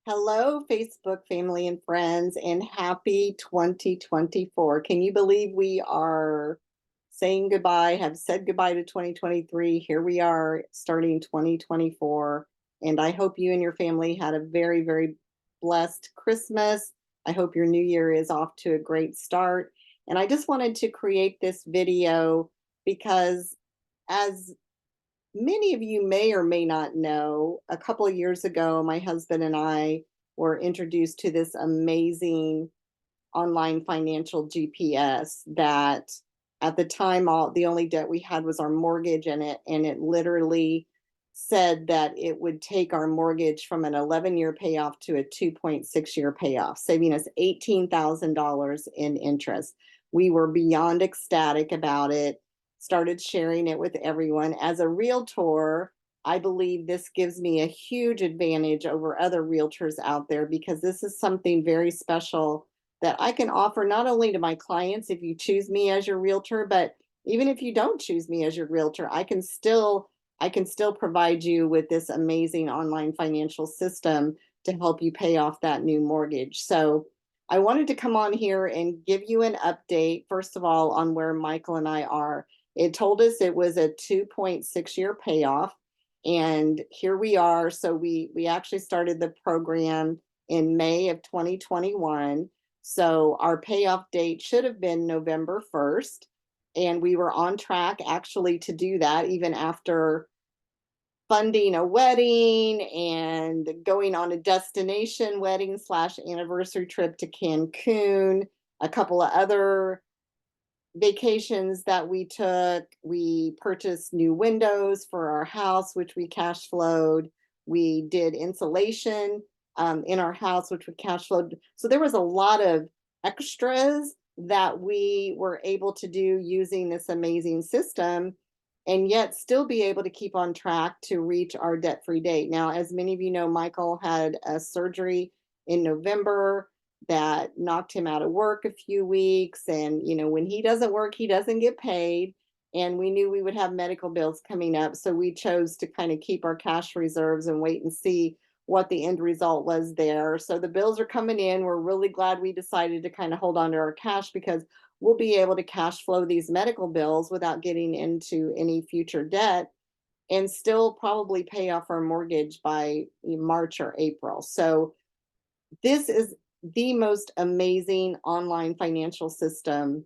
Hello, Facebook family and friends, and happy 2024. Can you believe we are saying goodbye, have said goodbye to 2023? Here we are starting 2024. And I hope you and your family had a very, very blessed Christmas. I hope your new year is off to a great start. And I just wanted to create this video because, as many of you may or may not know, a couple of years ago, my husband and I were introduced to this amazing online financial GPS that at the time the only debt we had was our mortgage in it, and it literally said that it would take our mortgage from an 11-year payoff to a 2.6-year payoff, saving us $18,000 in interest. We were beyond ecstatic about it, started sharing it with everyone. As a realtor, I believe this gives me a huge advantage over other realtors out there because this is something very special that I can offer not only to my clients if you choose me as your realtor, but even if you don't choose me as your realtor, I can still provide you with this amazing online financial system to help you pay off that new mortgage. So I wanted to come on here and give you an update, first of all, on where Michael and I are. It told us it was a 2.6-year payoff, and here we are. So we actually started the program in May of 2021. So our payoff date should have been November 1st. And we were on track actually to do that even after funding a wedding and going on a destination wedding slash anniversary trip to Cancun, a couple of other vacations that we took. We purchased new windows for our house, which we cash flowed. We did insulation in our house, which we cash flowed. So there was a lot of extras that we were able to do using this amazing system, and yet still be able to keep on track to reach our debt-free date. Now, as many of you know, Michael had a surgery in November that knocked him out of work a few weeks. And, when he doesn't work, he doesn't get paid. And we knew we would have medical bills coming up. So we chose to kind of keep our cash reserves and wait and see what the end result was there. So the bills are coming in. We're really glad we decided to kind of hold on to our cash because we'll be able to cash flow these medical bills without getting into any future debt and still probably pay off our mortgage by March or April. So this is the most amazing online financial system.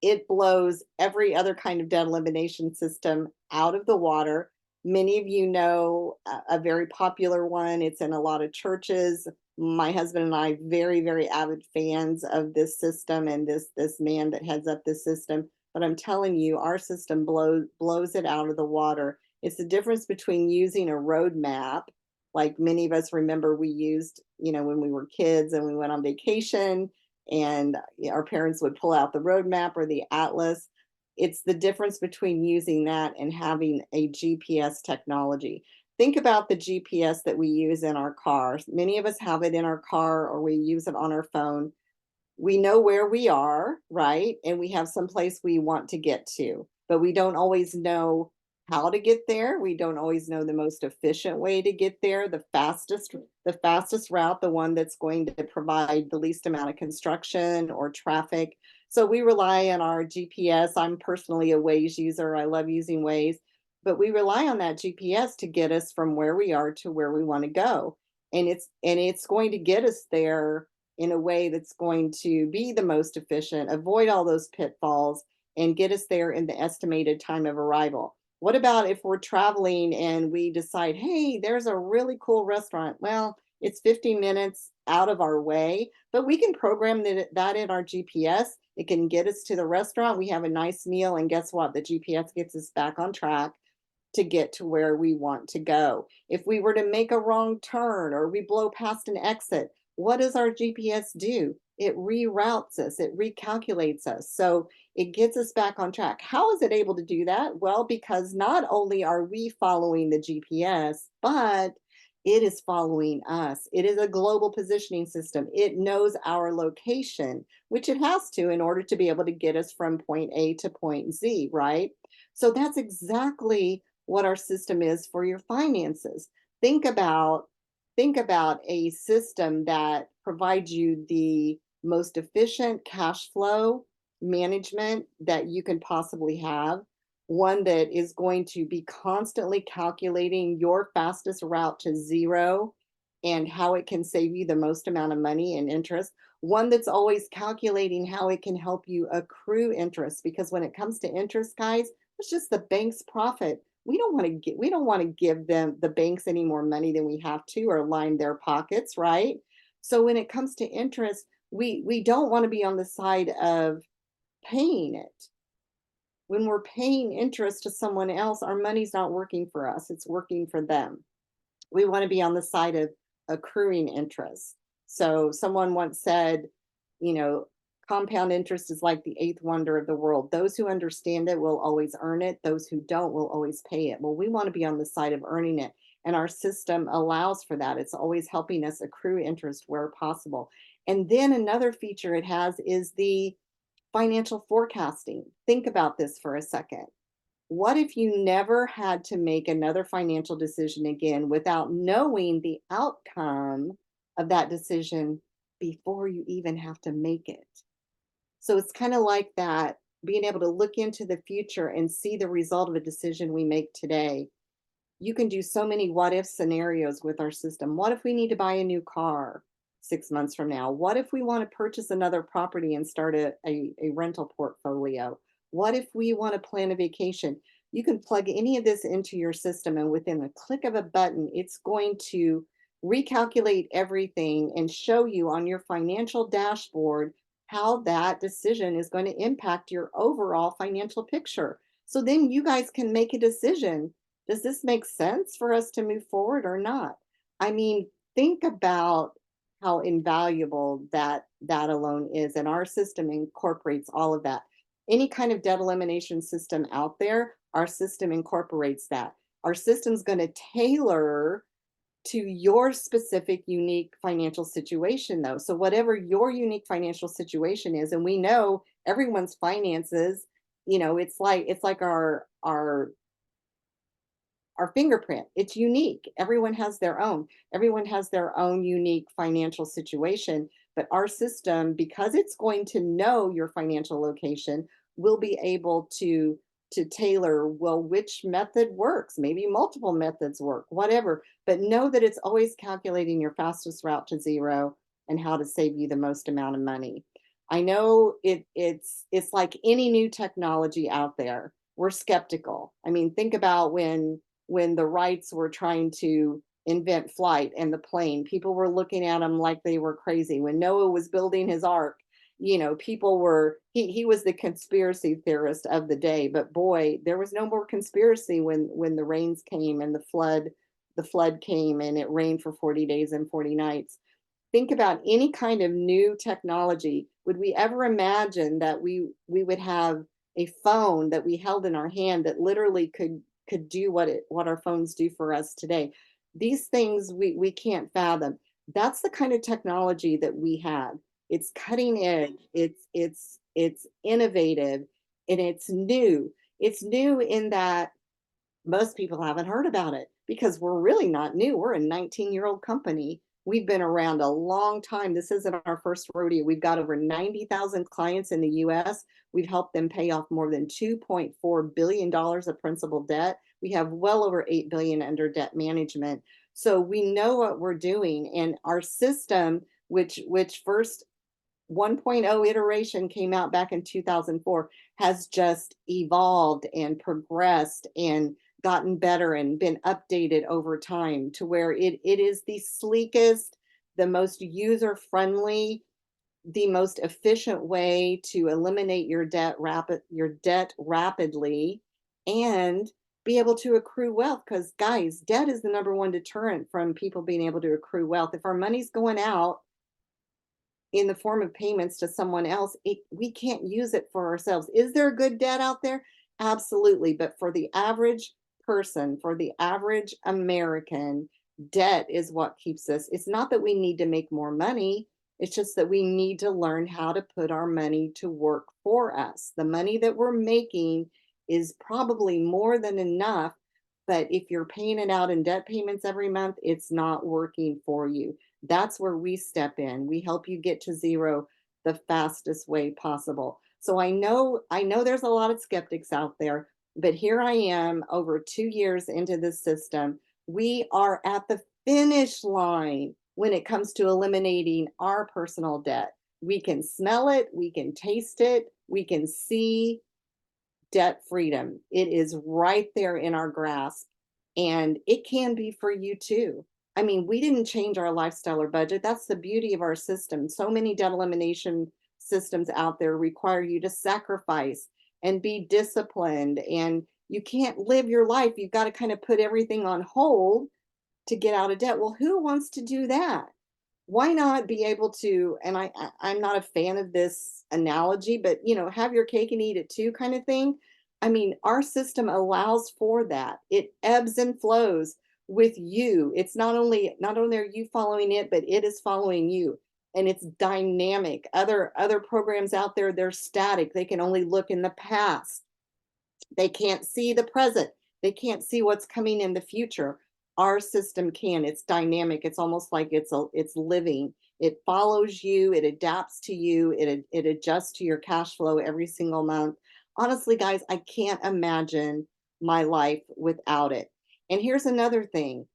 It blows every other kind of debt elimination system out of the water. Many of you know a very popular one. It's in a lot of churches. My husband and I, very, very avid fans of this system and this man that heads up this system. But I'm telling you, our system blows it out of the water. It's the difference between using a road map, like many of us remember we used, when we were kids and we went on vacation, and our parents would pull out the road map or the atlas. It's the difference between using that and having a GPS technology. Think about the GPS that we use in our cars. Many of us have it in our car or we use it on our phone. We know where we are, right? And we have some place we want to get to, but we don't always know how to get there. We don't always know the most efficient way to get there, the fastest route, the one that's going to provide the least amount of construction or traffic. So we rely on our GPS. I'm personally a Waze user. I love using Waze, but we rely on that GPS to get us from where we are to where we want to go. And it's going to get us there in a way that's going to be the most efficient, avoid all those pitfalls, and get us there in the estimated time of arrival. What about if we're traveling and we decide, hey, there's a really cool restaurant? Well, it's 15 minutes out of our way, but we can program that in our GPS. It can get us to the restaurant. We have a nice meal, and guess what? The GPS gets us back on track to get to where we want to go. If we were to make a wrong turn or we blow past an exit, what does our GPS do? It reroutes us, it recalculates us. So it gets us back on track. How is it able to do that? Well, because not only are we following the GPS, but it is following us. It is a global positioning system. It knows our location, which it has to in order to be able to get us from point A to point Z, right? So that's exactly what our system is for your finances. Think about think about a system that provides you the most efficient cash flow management that you can possibly have, one that is going to be constantly calculating your fastest route to zero and how it can save you the most amount of money and interest, one that's always calculating how it can help you accrue interest. Because when it comes to interest, guys, it's just the bank's profit. We don't want to give them, the banks, any more money than we have to, or line their pockets, right? So when it comes to interest, we don't want to be on the side of paying it. When we're paying interest to someone else, our money's not working for us, it's working for them. We want to be on the side of accruing interest. So someone once said, you know, compound interest is like the eighth wonder of the world. Those who understand it will always earn it. Those who don't will always pay it. Well, we want to be on the side of earning it. And our system allows for that. It's always helping us accrue interest where possible. And then another feature it has is the financial forecasting. Think about this for a second. What if you never had to make another financial decision again without knowing the outcome of that decision before you even have to make it? So it's kind of like that, being able to look into the future and see the result of a decision we make today. You can do so many what if scenarios with our system. What if we need to buy a new car 6 months from now? What if we want to purchase another property and start a rental portfolio? What if we want to plan a vacation? You can plug any of this into your system, and within a click of a button, it's going to recalculate everything and show you on your financial dashboard how that decision is going to impact your overall financial picture. So then you guys can make a decision. Does this make sense for us to move forward or not? I mean, think about how invaluable that alone is, and our system incorporates all of that. Any kind of debt elimination system out there, our system incorporates that. Our system's going to tailor to your specific unique financial situation, though. So whatever your unique financial situation is, and we know everyone's finances, it's like our fingerprint. It's unique. Everyone has their own. Everyone has their own unique financial situation. But our system, because it's going to know your financial location, will be able to tailor, well, which method works. Maybe multiple methods work, whatever. But know that it's always calculating your fastest route to zero and how to save you the most amount of money. I know it's like any new technology out there. We're skeptical. I mean, think about when the Wrights were trying to invent flight and the plane, people were looking at them like they were crazy. When Noah was building his ark, people were, he was the conspiracy theorist of the day. But boy, there was no more conspiracy when the rains came and the flood came and it rained for 40 days and 40 nights. Think about any kind of new technology. Would we ever imagine that we would have a phone that we held in our hand that literally could do what our phones do for us today? These things we can't fathom. That's the kind of technology that we have. It's cutting edge, it's innovative, and it's new. It's new in that most people haven't heard about it because we're really not new. We're a 19-year-old company. We've been around a long time. This isn't our first rodeo. We've got over 90,000 clients in the US. We've helped them pay off more than $2.4 billion of principal debt. We have well over $8 billion under debt management. So we know what we're doing, and our system, which first 1.0 iteration came out back in 2004, has just evolved and progressed and gotten better and been updated over time to where it is the sleekest, the most user friendly, the most efficient way to eliminate your debt rapidly and be able to accrue wealth. Because guys, debt is the number one deterrent from people being able to accrue wealth. If our money's going out in the form of payments to someone else, we can't use it for ourselves. Is there good debt out there? Absolutely. But for the average person, for the average American, debt is what keeps us. It's not that we need to make more money. It's just that we need to learn how to put our money to work for us. The money that we're making is probably more than enough, but if you're paying it out in debt payments every month, it's not working for you. That's where we step in. We help you get to zero the fastest way possible. So I know there's a lot of skeptics out there, but here I am over 2 years into this system. We are at the finish line when it comes to eliminating our personal debt. We can smell it, we can taste it, we can see debt freedom. It is right there in our grasp, and it can be for you too. I mean, we didn't change our lifestyle or budget. That's the beauty of our system. So many debt elimination systems out there require you to sacrifice and be disciplined, and you can't live your life. You've got to kind of put everything on hold to get out of debt. Well, who wants to do that? Why not be able to, and I'm not a fan of this analogy, but have your cake and eat it too kind of thing. I mean, our system allows for that. It ebbs and flows with you. It's not only are you following it, but it is following you. And it's dynamic. Other programs out there, they're static. They can only look in the past. They can't see the present. They can't see what's coming in the future. Our system can. It's dynamic. It's almost like it's living. It follows you, it adapts to you, it adjusts to your cash flow every single month. Honestly, guys, I can't imagine my life without it. And here's another thing.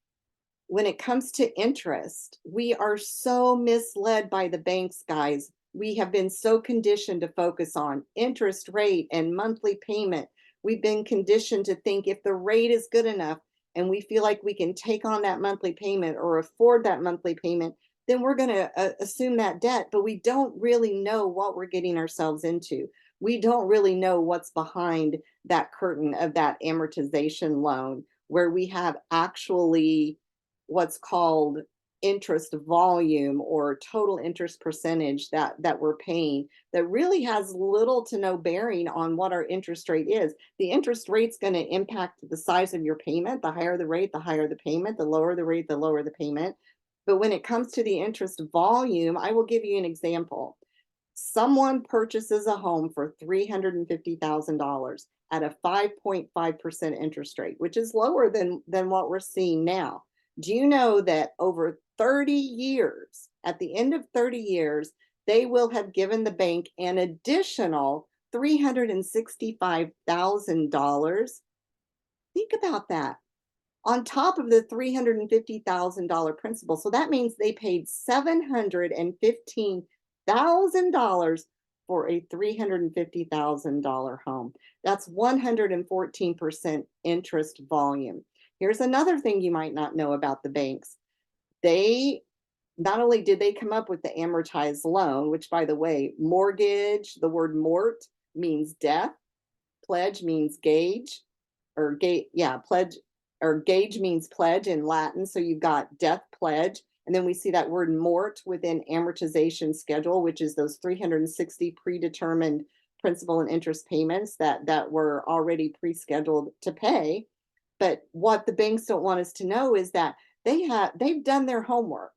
When it comes to interest, we are so misled by the banks, guys. We have been so conditioned to focus on interest rate and monthly payment. We've been conditioned to think if the rate is good enough and we feel like we can take on that monthly payment or afford that monthly payment, then we're going to assume that debt. But we don't really know what we're getting ourselves into. We don't really know what's behind that curtain of that amortization loan, where we have actually what's called interest volume or total interest percentage that we're paying, that really has little to no bearing on what our interest rate is. The interest rate's going to impact the size of your payment. The higher the rate, the higher the payment. The lower the rate, the lower the payment. But when it comes to the interest volume, I will give you an example. Someone purchases a home for $350,000 at a 5.5% interest rate, which is lower than what we're seeing now. Do you know that over 30 years, at the end of 30 years, they will have given the bank an additional $365,000? Think about that. On top of the $350,000 principal. So that means they paid $715,000 for a $350,000 home. That's 114% interest volume. Here's another thing you might not know about the banks. They not only did they come up with the amortized loan, which, by the way, mortgage, the word mort means death, pledge means gauge, or pledge, or gauge means pledge in Latin. So you've got death pledge. And then we see that word mort within amortization schedule, which is those 360 predetermined principal and interest payments that were already pre-scheduled to pay. But what the banks don't want us to know is that they've done their homework.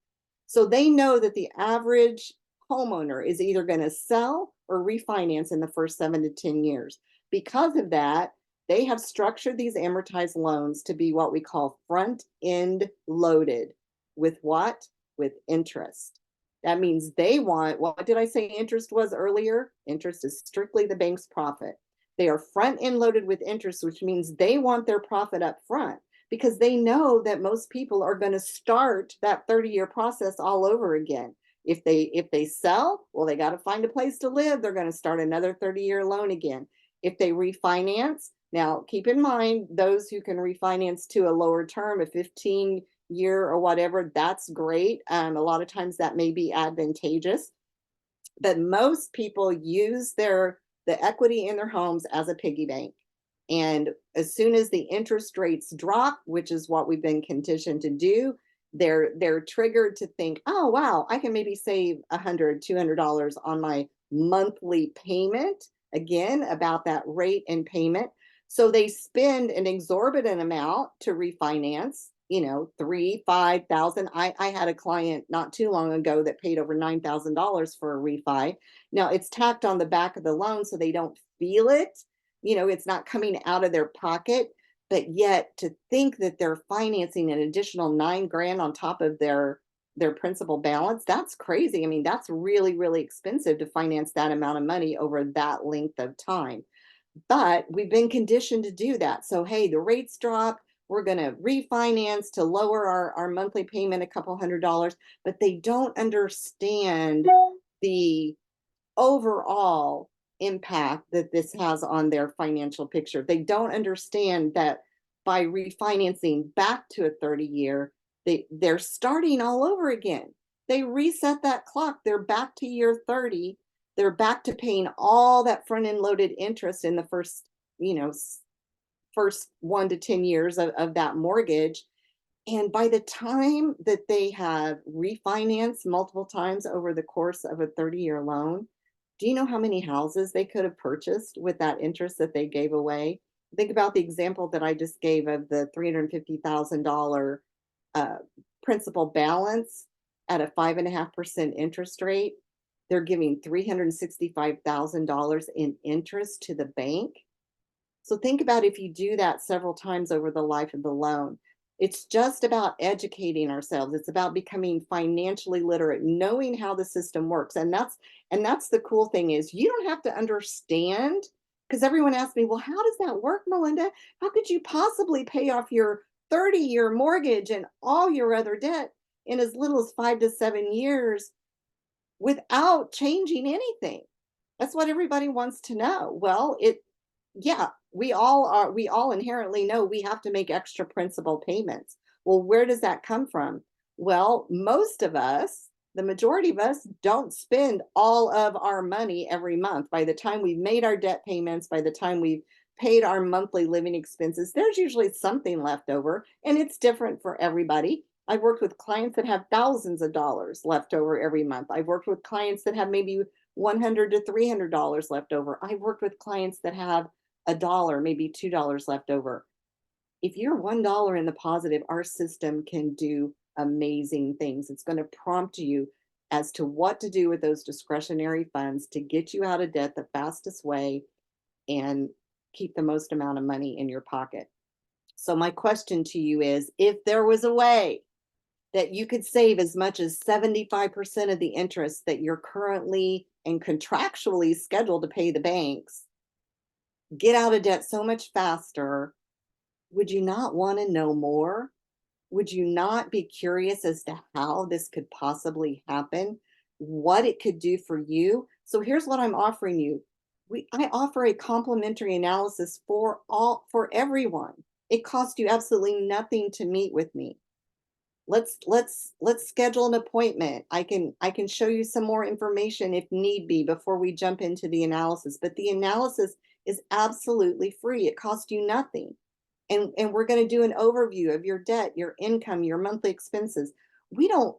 So they know that the average homeowner is either going to sell or refinance in the first 7 to 10 years. Because of that, they have structured these amortized loans to be what we call front-end loaded. With what? With interest. That means they want, what did I say interest was earlier? Interest is strictly the bank's profit. They are front-end loaded with interest, which means they want their profit up front, because they know that most people are going to start that 30-year process all over again. If they sell, well, they got to find a place to live. They're going to start another 30-year loan again. If they refinance, now keep in mind, those who can refinance to a lower term, a 15-year or whatever, that's great. A lot of times that may be advantageous, but most people use the equity in their homes as a piggy bank. And as soon as the interest rates drop, which is what we've been conditioned to do, they're triggered to think, oh, wow, I can maybe save $100, $200 on my monthly payment. Again, about that rate and payment. So they spend an exorbitant amount to refinance, $3,000, $5,000. I had a client not too long ago that paid over $9,000 for a refi. Now it's tacked on the back of the loan so they don't feel it. It's not coming out of their pocket, But yet to think that they're financing an additional 9 grand on top of their principal balance, that's crazy. I mean, that's really, really expensive to finance that amount of money over that length of time. But we've been conditioned to do that. So, hey, the rates drop. We're going to refinance to lower our monthly payment a couple $100s. But they don't understand the overall impact that this has on their financial picture. They don't understand that by refinancing back to a 30-year, they're starting all over again. They reset that clock. They're back to year 30. They're back to paying all that front-end loaded interest in the first 1 to 10 years of that mortgage. And by the time that they have refinanced multiple times over the course of a 30-year loan, do you know how many houses they could have purchased with that interest that they gave away? Think about the example that I just gave of the $350,000 uh, principal balance at a 5.5% interest rate. They're giving $365,000 in interest to the bank. So think about if you do that several times over the life of the loan. It's just about educating ourselves. It's about becoming financially literate, knowing how the system works. And that's the cool thing is you don't have to understand, because everyone asks me, well, how does that work, Melinda? How could you possibly pay off your 30-year mortgage and all your other debt in as little as 5 to 7 years without changing anything? That's what everybody wants to know. Well, yeah, we all inherently know we have to make extra principal payments. Well, where does that come from? Well, most of us, the majority of us, don't spend all of our money every month. By the time we've made our debt payments, by the time we've paid our monthly living expenses, there's usually something left over, and it's different for everybody. I've worked with clients that have thousands of dollars left over every month. I've worked with clients that have maybe $100 to $300 left over. I've worked with clients that have $1, maybe $2 left over. If you're $1 in the positive, our system can do amazing things. It's going to prompt you as to what to do with those discretionary funds to get you out of debt the fastest way and keep the most amount of money in your pocket. So my question to you is, if there was a way that you could save as much as 75% of the interest that you're currently and contractually scheduled to pay the banks, get out of debt so much faster, would you not want to know more? Would you not be curious as to how this could possibly happen, what it could do for you? So here's what I'm offering you. I offer a complimentary analysis for everyone. It costs you absolutely nothing to meet with me. Let's schedule an appointment. I can show you some more information if need be before we jump into the analysis, but the analysis is absolutely free. It costs you nothing. And we're going to do an overview of your debt, your income, your monthly expenses. We don't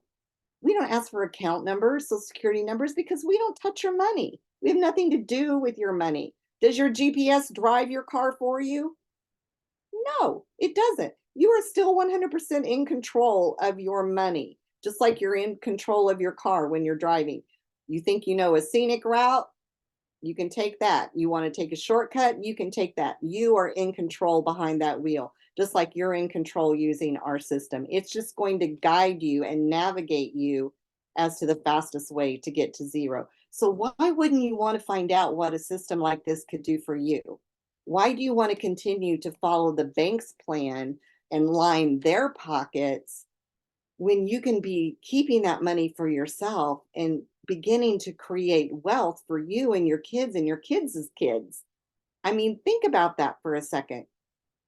ask for account numbers, social security numbers, because we don't touch your money. We have nothing to do with your money. Does your GPS drive your car for you? No, it doesn't. You are still 100% in control of your money, just like you're in control of your car when you're driving. You think you know a scenic route? You can take that. You want to take a shortcut? You can take that. You are in control behind that wheel, just like you're in control using our system. It's just going to guide you and navigate you as to the fastest way to get to zero. So why wouldn't you want to find out what a system like this could do for you? Why do you want to continue to follow the bank's plan and line their pockets when you can be keeping that money for yourself and beginning to create wealth for you and your kids and your kids' kids? I mean, think about that for a second.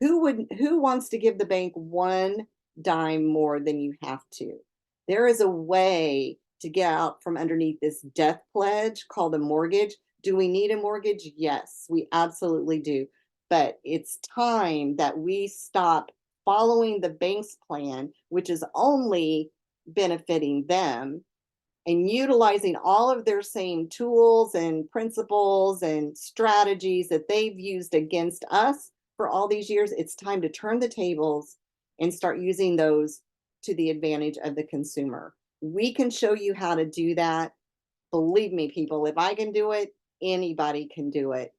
Who wants to give the bank one dime more than you have to? There is a way to get out from underneath this death pledge called a mortgage. Do we need a mortgage? Yes, we absolutely do. But it's time that we stop following the bank's plan, which is only benefiting them, and utilizing all of their same tools and principles and strategies that they've used against us for all these years. It's time to turn the tables and start using those to the advantage of the consumer. We can show you how to do that. Believe me, people, if I can do it, anybody can do it.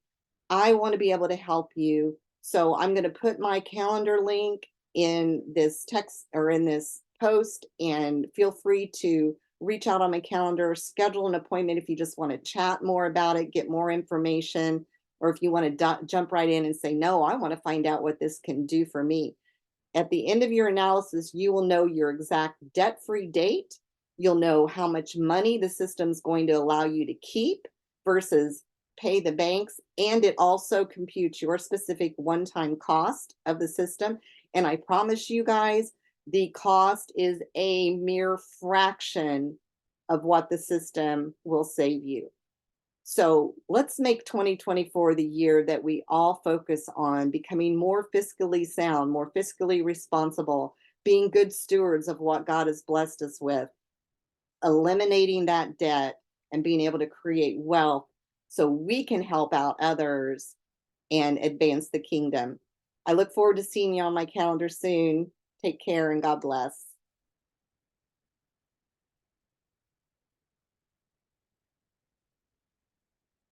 I want to be able to help you So I'm going to put my calendar link in this text or in this post, and feel free to reach out on my calendar, schedule an appointment if you just want to chat more about it, get more information, or if you want to jump right in and say, no, I want to find out what this can do for me. At the end of your analysis, you will know your exact debt-free date. You'll know how much money the system's going to allow you to keep versus pay the banks. And it also computes your specific one-time cost of the system. And I promise you guys, the cost is a mere fraction of what the system will save you. So let's make 2024 the year that we all focus on becoming more fiscally sound, more fiscally responsible, being good stewards of what God has blessed us with, eliminating that debt, and being able to create wealth so we can help out others and advance the kingdom. I look forward to seeing you on my calendar soon. Take care and God bless.